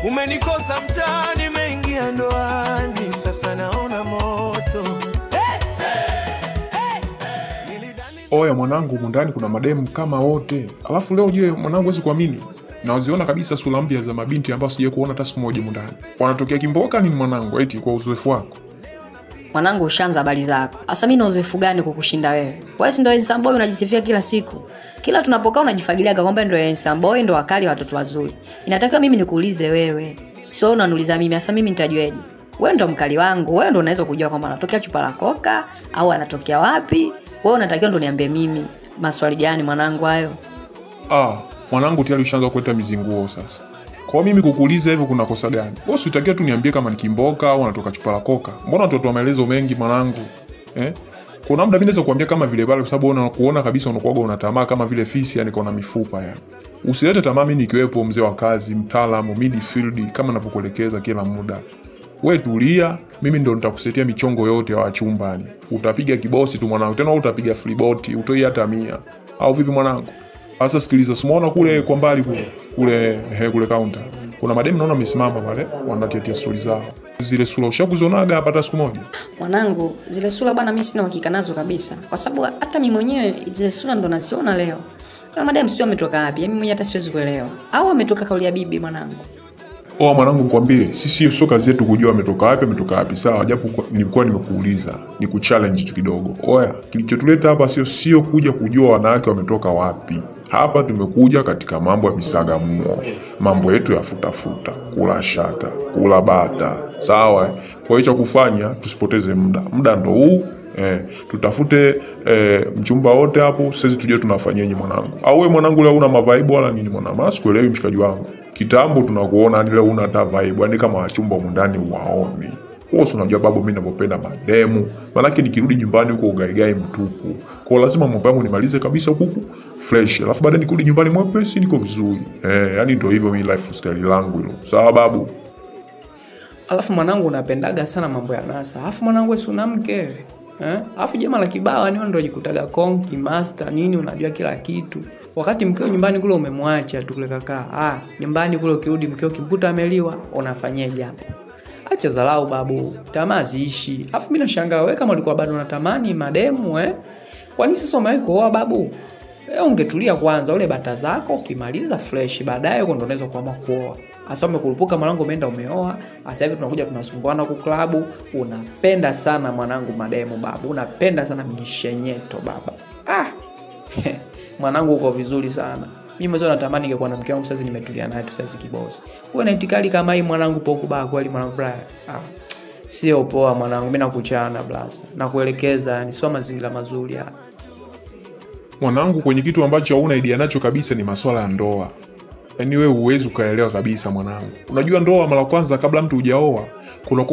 Umenikosa mtaani, nimeingia ndoani, sasa naona moto. Oya mwanangu, mundani kuna mademu kama wote. Alafu leo je, mwanangu wezi kuamini, na uziona kabisa sura mpya za mabinti ambao sijawahi kuona hata siku moja mundani. Wanatokea Kimboka ni mwanangu, eti kwa uzoefu wako. Mwanangu ushaanza habari zako. Asa mimi na uzoefu gani kukushinda wewe? Wewe si ndio handsome boy unajisifia kila siku. Kila tunapokaa unajifagilia kwamba ndio handsome boy, ndio wakali watoto wazuri. Inatakiwa mimi nikuulize wewe. Sio wewe unaniuliza mimi, asa mimi nitajueje? Wewe ndio mkali wangu, wewe ndio unaweza kujua kwamba anatokea chupa la koka au anatokea wapi. Wewe unatakiwa ndio niambie mimi. Maswali gani mwanangu hayo? Mwanangu tayari ushaanza kuleta mizinguo sasa. Kwa mimi kukuuliza hivyo kuna kosa gani? Wewe usitakia tu niambie kama ni Kimboka au anatoka chupa la koka. Mbona watoto maelezo mengi mwanangu? Kuna muda mimi naweza kuambia kama vile pale, kwa sababu unakuona kabisa unakuaga unatamaa kama vile fisi, yani kuna mifupa yani. Usilete tamaa mimi nikiwepo mzee wa kazi, mtaalamu, midfield kama ninavyokuelekeza kila muda. Wewe tulia, mimi ndo nitakusetia michongo yote ya wachumbani. Utapiga kibosi tu mwanangu, tena utapiga freebot, utoi hata 100. Au vipi mwanangu? Sasa sikiliza, simuona kule kwa mbali kule counter. Kuna mademu naona wamesimama pale, wanatetea stori zao. Zile sura ushakuzonaga hapa hata siku moja? Mwanangu, zile sura bwana mimi sina uhakika nazo kabisa. Kwa sababu hata mimi mwenyewe zile sura ndo naziona leo. Kuna mademu sio ametoka wapi? Mimi mwenyewe hata siwezi kuelewa. Au ametoka kauli ya bibi mwanangu. Mwanangu nikwambie, sisi sio kazi yetu kujua ametoka wapi. Sawa, japo nilikuwa nimekuuliza, ni kuchallenge tu kidogo. Oya, kilichotuleta hapa sio kuja kujua wanawake wametoka wapi. Hapa tumekuja katika mambo ya misagamuo, mambo yetu ya futa, kula shata, kula bata. Sawa, kwa hiyo kufanya tusipoteze muda ndo huu. Tutafute mchumba wote hapo, sisi tujue tunafanyaje mwanangu. Au wewe mwanangu leo una mavibe wala nini mwanangu? Sikuelewi mshikaji wangu. Kitambo tunakuona hadi leo una hata vibe, yani kama wachumba mundani waoni. Wewe unajua babu mimi ninapopenda mademu. Maana nikirudi nyumbani huko ugaigai mtupu. Kwa lazima mambo yangu nimalize kabisa huku fresh. Alafu baadaye nikirudi nyumbani mwepesi niko vizuri. Yani ndio hivyo mimi lifestyle langu hilo. Sawa babu. Alafu mwanangu unapendaga sana mambo ya nasa. Alafu mwanangu wewe una mke. Alafu jamaa la kibao ni ndio jikutaga konki master nini, unajua kila kitu. Wakati mkeo nyumbani kule umemwacha tu kule kaka. Nyumbani kule ukirudi mkeo kimkuta ameliwa, unafanyaje hapo? Acha dharau babu, tamaa ziishi. Alafu mimi nashangaa wewe kama ulikuwa bado unatamani mademu kwa nini sasa umewahi kuoa babu? Ungetulia kwanza ule bata zako, ukimaliza fresh baadaye uko ndo unaweza kuamua kuoa. Asa umekurupuka mwanangu umeenda umeoa, sasa hivi tunakuja tunasumbuana kwa klabu. Unapenda sana mwanangu mademu babu, unapenda sana mishenyeto baba. Mwanangu uko vizuri sana. Mimi mwanzo natamani ningekuwa na mke wangu sasa nimetulia naye tu sasa kibosi. Wewe na itikali kama hii mwanangu poku baa kweli mwanangu bra. Sio poa mwanangu, mimi nakuchana blast. Nakuelekeza ni sio mazingira mazuri hapa. Mwanangu kwenye kitu ambacho hauna idea nacho kabisa ni masuala ya ndoa. Yaani wewe huwezi ukaelewa kabisa mwanangu. Unajua ndoa mara kwanza kabla mtu hujaoa,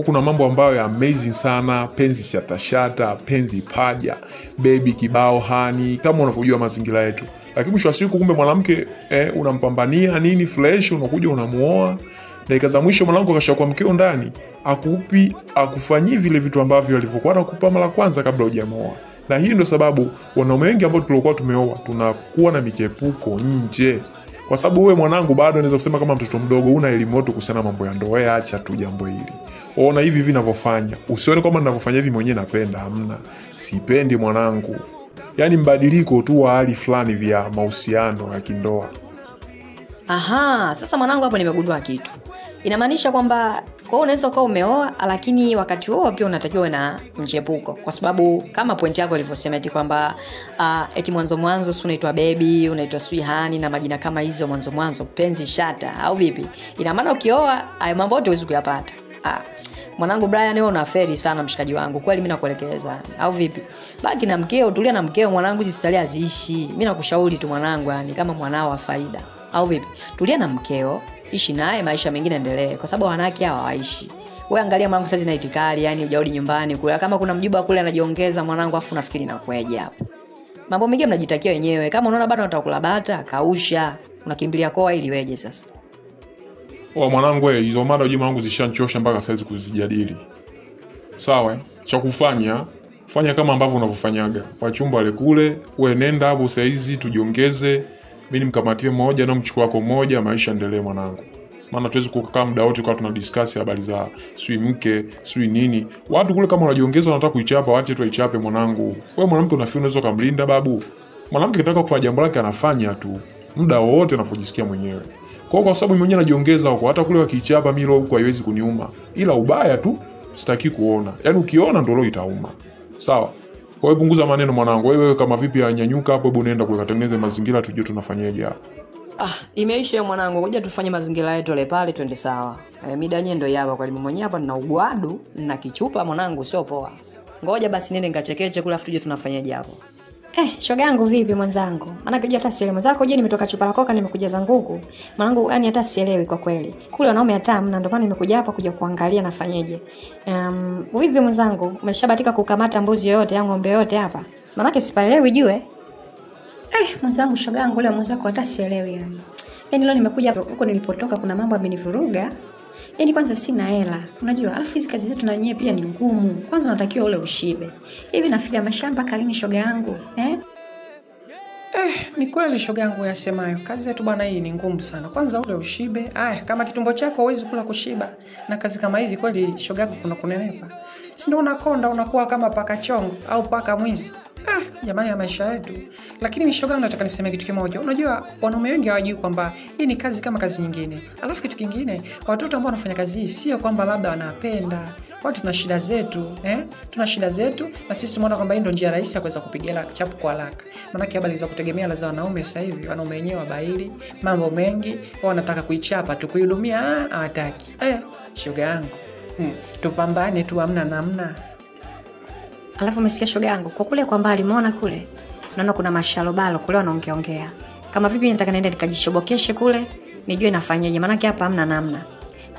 kuna mambo ambayo ya amazing sana, penzi shata, penzi paja, baby kibao hani, kama unavyojua mazingira yetu. Lakini mwisho wa siku kumbe mwanamke unampambania nini fresh, unakuja unamuoa. Dakika za mwisho mwanangu akashakuwa mkeo ndani, akufanyii vile vitu ambavyo alivyokuwa anakupa mara kwanza kabla hujamuoa. Na hii ndio sababu wanaume wengi ambao tulikuwa tumeoa tunakuwa na michepuko nje. Kwa sababu wewe mwanangu bado unaweza kusema kama mtoto mdogo una elimu yote kuhusiana mambo ya ndoa. Wewe acha tu jambo hili. Ona hivi ninavyofanya. Usione kama ninavyofanya hivi mwenyewe napenda, hamna. Sipendi mwanangu. Yaani mbadiliko tu wa hali fulani vya mahusiano ya kindoa. Sasa mwanangu hapo nimegundua kitu. Inamaanisha kwamba kwa unaweza kuwa umeoa lakini wakati huo pia unatakiwa uwe na mchepuko, kwa sababu kama point yako ilivyosema eti kwamba eti mwanzo si unaitwa baby, unaitwa sweetheart na majina kama hizo mwanzo penzi shata au vipi? Ina maana ukioa hayo mambo yote huwezi kuyapata. Mwanangu Brian wewe unaferi sana mshikaji wangu. Kweli mimi nakuelekeza au vipi? Baki na mkeo, tulia na mkeo mwanangu, zisitalia ziishi. Mimi nakushauri tu mwanangu, yani kama mwanao wa faida. Au vipi? Tulia na mkeo, ishi naye maisha mengine endelee, kwa sababu wanawake hawa hawaishi. Wewe angalia mwanangu sasa zina itikali, yani hujarudi nyumbani kule. Kama kuna mjumba kule anajiongeza mwanangu, afu nafikiri nakweje hapo. Mambo mengine mnajitakia wenyewe. Kama unaona bado unataka kula bata, kausha. Unakimbilia koa ili weje sasa. Mwanangu hizo mada mwanangu zishanchosha mpaka saizi kuzijadili. Sawa, cha kufanya fanya kama ambavyo unavyofanyaga. Wachumba wale kule, wewe nenda hapo saizi tujiongeze. Mimi nimkamatie mmoja na mchukua wako mmoja, maisha endelee mwanangu. Maana tuwezi kukaa muda wote kwa tunadiscuss habari za sui mke, sui nini. Watu kule kama wanajiongeza wanataka kuichapa, waache tu aichape mwanangu. Wewe mwanamke unafikiri unaweza kumlinda babu? Mwanamke kitaka kufanya jambo lake anafanya tu. Muda wote anapojisikia mwenyewe. Kwa sababu mimi mwenyewe najiongeza huko, hata kule wakichapa mimi roho huko haiwezi kuniuma. Ila ubaya tu sitaki kuona. Yaani ukiona ndio roho itauma. Sawa? Kwa hiyo punguza maneno mwanangu. Wewe kama vipi anyanyuka hapo, hebu nenda kutengeneza mazingira tujue tunafanyaje hapa. Imeisha mwanangu, ngoja tufanye mazingira yetu ile pale twende sawa. Mida nyendo hapa kwa limu mwenyewe hapa nina ugwadu na kichupa mwanangu, sio poa. Ngoja basi nende nikachekeche kula afu tuje tunafanyaje hapo. Shoga yangu vipi mwenzangu? Maana kujua hata sielewi mwenzako, je nimetoka chupa la koka nimekuja zangu huku. Mwanangu yani hata sielewi kwa kweli. Kule wanaume hata hamna, ndio maana nimekuja hapa kuja kuangalia nafanyaje. Vipi mwenzangu? Umeshabatika kukamata mbuzi yote au ng'ombe yote hapa? Maana sipaelewi jue. Mwenzangu shoga yangu leo mwenzako hata sielewi yani. Yaani leo nimekuja huko nilipotoka kuna mambo amenivuruga. Yaani kwanza sina hela. Unajua, alafu hizi kazi zetu na nyewe pia ni ngumu. Kwanza unatakiwa ule ushibe. Hivi nafika mashamba kalini shoga yangu, Ni kweli shoga yangu yasemayo. Kazi yetu bwana hii ni ngumu sana. Kwanza ule ushibe. Kama kitumbo chako huwezi kula kushiba. Na kazi kama hizi kweli shoga yangu kuna kunenepa. Si ndio unakonda unakuwa kama paka chongo au paka mwizi. Jamani ya maisha yetu. Lakini mishoga nataka niseme kitu kimoja. Unajua wanaume wengi hawajui kwamba hii ni kazi kama kazi nyingine. Alafu kitu kingine, watoto ambao wanafanya kazi hii sio kwamba labda wanapenda. Watu tuna shida zetu, Tuna shida zetu na sisi tumeona kwamba hii ndio njia rahisi ya kuweza kupigia chapu kwa haraka. Maana habari za kutegemea la za wanaume sasa hivi, wanaume wenyewe wabaili, mambo mengi, wao wanataka kuichapa tu kuihudumia, hawataki. Shoga yangu. Tupambane tu hamna namna. Alafu umesikia shoga yangu, kwa kule kwa mbali umeona kule? Naona kuna mashalobalo kule wanaongea. Kama vipi nataka naenda nikajishobokeshe kule, nijue nafanyaje maana hapa hamna namna.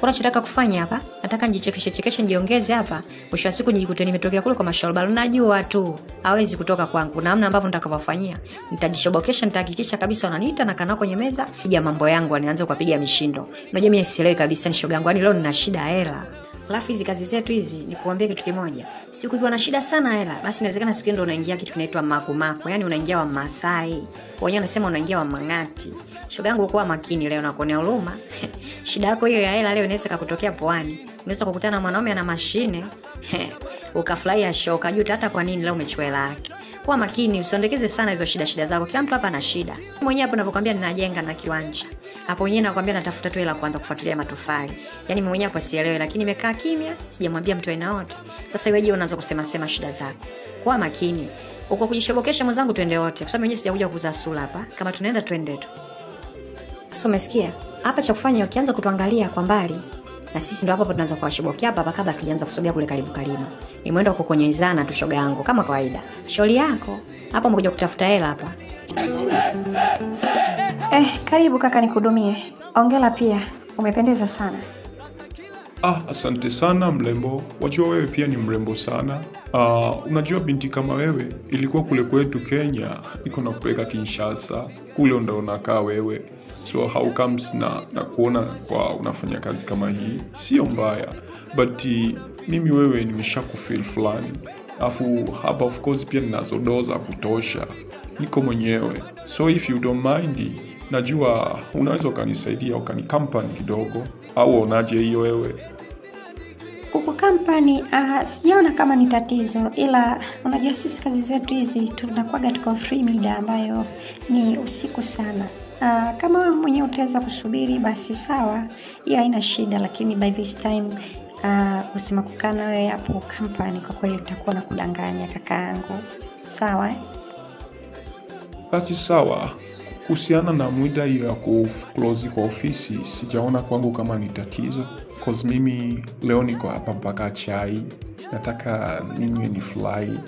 Kuna chotaka kufanya hapa, nataka njichekeshe nijiongeze hapa. Mwisho wa siku nijikute nimetokea kule kwa mashalobalo. Najua tu hawezi kutoka kwangu. Na namna ambavyo nitakavyofanyia, nitajishobokesha, nitahakikisha kabisa wananiita na kana kwenye meza, piga mambo yangu, nianze kupiga mishindo. Unajua mimi sielewi kabisa ni shoga yangu, yani leo nina shida hela. Alafu hizi kazi zetu hizi nikuambia kitu kimoja. Siku ukiwa na shida sana hela, basi inawezekana siku ndio unaingia kitu kinaitwa makumako. Yaani unaingia wa Masai. Wenyewe wanasema unaingia wa Mangati. Shoga yangu kuwa makini leo na kuonea huruma. Shida yako hiyo ya hela leo inaweza kukutokea Pwani. Unaweza kukutana na mwanaume ana mashine. Ukafurahia shoka juu hata kwa nini leo umechukua hela yake. Kuwa makini, usiondekeze sana hizo shida zako. Kila mtu hapa ana shida. Mwenyewe hapo ninapokuambia ninajenga na kiwanja. Hapo mwenyewe nakwambia natafuta tu hela kwanza kufuatilia matofali. Yaani mwenyewe hapo sielewi, lakini nimekaa kimya, sijamwambia mtu aina wote. Sasa wewe unaanza kusema shida zako. Kuwa makini. Uko kujishobokesha mwenzangu twende wote. Kwa sababu mwenyewe sijakuja kuuza sura hapa. Kama tunaenda twende tu. Sasa umesikia? Hapa cha kufanya ukianza kutuangalia kwa mbali, na sisi ndio hapo tunaanza kuwashobokea hapa kabla tulianza kusogea kule karibu. Ni mwendo kukonyezana tu shoga yangu kama kawaida. Shauri yako. Hapa umekuja kutafuta hela hapa. Karibu kaka nikudumie. Ongela pia. Umependeza sana. Asante sana mrembo. Wajua wewe pia ni mrembo sana. Unajua binti kama wewe ilikuwa kule kwetu Kenya, iko na kupeleka Kinshasa. Kule ndio unakaa wewe. So how comes na kuona kwa unafanya kazi kama hii sio mbaya, but mimi wewe nimeshakufeel fulani. Afu hapa of course pia ninazo doza kutosha, niko mwenyewe. So if you don't mind, najua unaweza ukanisaidia ukanicompany kidogo, au unaje hiyo wewe? Kuku company sijaona kama ni tatizo, ila unajua sisi kazi zetu hizi tunakuwa tuko free mida ambayo ni usiku sana. Kama wewe mwenyewe utaweza kusubiri basi sawa, hiyo haina shida, lakini by this time kusema kukana wewe hapo company kwa kweli itakuwa na kudanganya kakaangu. Sawa Basi sawa. Kuhusiana na muda hiyo ya close kwa ofisi, sijaona kwangu kama ni tatizo, cause mimi leo niko hapa mpaka chai, nataka ninywe ni fly.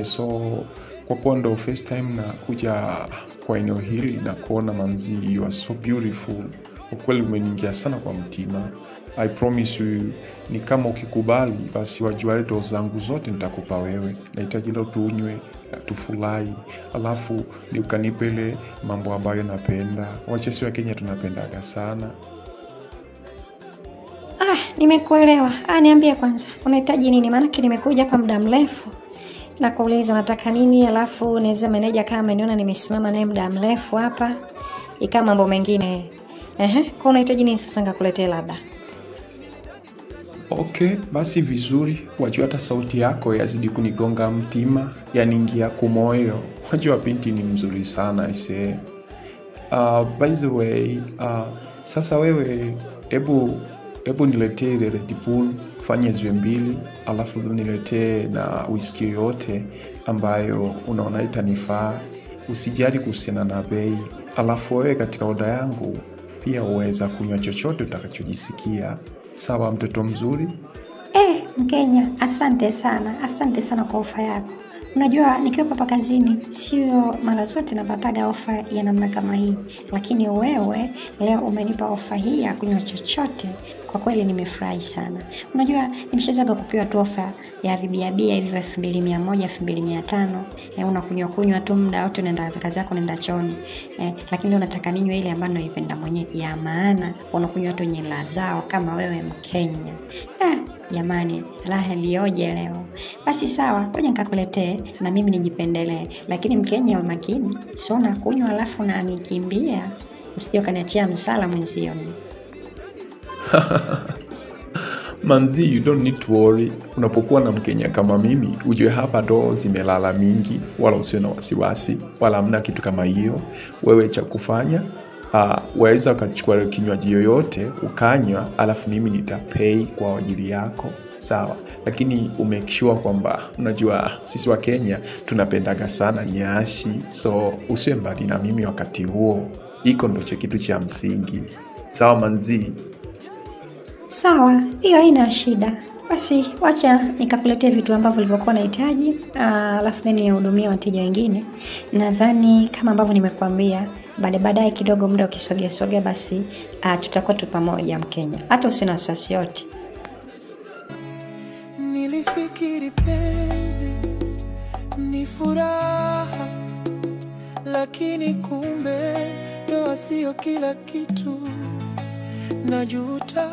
So kwa pondo first time na kuja kwa eneo hili na kuona manzi, you are so beautiful. Ukweli umeniingia sana kwa mtima. I promise you, ni kama ukikubali basi wajua leto zangu zote nitakupa wewe. Nahitaji leo tunywe, tufurahi, alafu ni ukanipele mambo ambayo napenda. Wachesi wa Kenya tunapendaga sana. Nimekuelewa. Niambie kwanza unahitaji nini, maana nimekuja hapa muda mrefu na kuuliza unataka nini, alafu naweza meneja kama ameniona nimesimama naye muda mrefu hapa ika mambo mengine. Kwa unahitaji nini sasa ngakuletee labda? Okay, basi vizuri. Wajua hata sauti yako yazidi kunigonga mtima, yaniingia kumoyo. Wajua binti ni mzuri sana ise. By the way, sasa wewe hebu niletee ile Red Bull, fanye ziwe 2, alafu niletee na whisky yote ambayo unaona itanifaa. Usijali kuhusiana na bei. Alafu wewe katika oda yangu pia uweza kunywa chochote utakachojisikia. Sawa mtoto mzuri? Mkenya, asante sana kwa ofa yako. Unajua nikiwa hapa kazini sio mara zote napataga ofa ya namna kama hii, lakini wewe leo umenipa ofa hii ya kunywa chochote. Kwa kweli nimefurahi sana. Unajua nimeshaanza kupewa tu ofa ya vibiabia hivi 2100, 2500. Unakunywa tu muda wote, unaenda kazi yako, unaenda chooni. Lakini leo nataka ninywe ile ambayo naipenda mwenyewe, ya maana unakunywa tu yenye ladha zao kama wewe Mkenya. Jamani, raha lioje leo. Basi sawa, ngoja nikakuletee na mimi nijipendelee. Lakini Mkenya wa makini, sio unakunywa alafu unanikimbia. Usije kaniachia msala mwenzio. Manzi, you don't need to worry. Unapokuwa na Mkenya kama mimi, ujue hapa doo zimelala mingi, wala usiwe na wasiwasi, wala hamna kitu kama hiyo. Wewe cha kufanya, waweza ukachukua kinywaji yoyote ukanywa, alafu mimi nitapay kwa ajili yako. Sawa, lakini umake sure kwamba unajua sisi wa Kenya tunapendaga sana nyashi, so usiwe mbali na mimi wakati huo. Iko ndo kitu cha msingi. Sawa manzi? Sawa, hiyo haina shida. Basi wacha nikakuletea vitu ambavyo ulivyokuwa unahitaji, alafu then nihudumie wateja wengine. Nadhani kama ambavyo nimekuambia, baadaye kidogo muda ukisogea basi tutakuwa tu pamoja Mkenya. Hata usina wasiwasi yote. Nilifikiri penzi ni furaha, lakini kumbe ndoa sio kila kitu. Najuta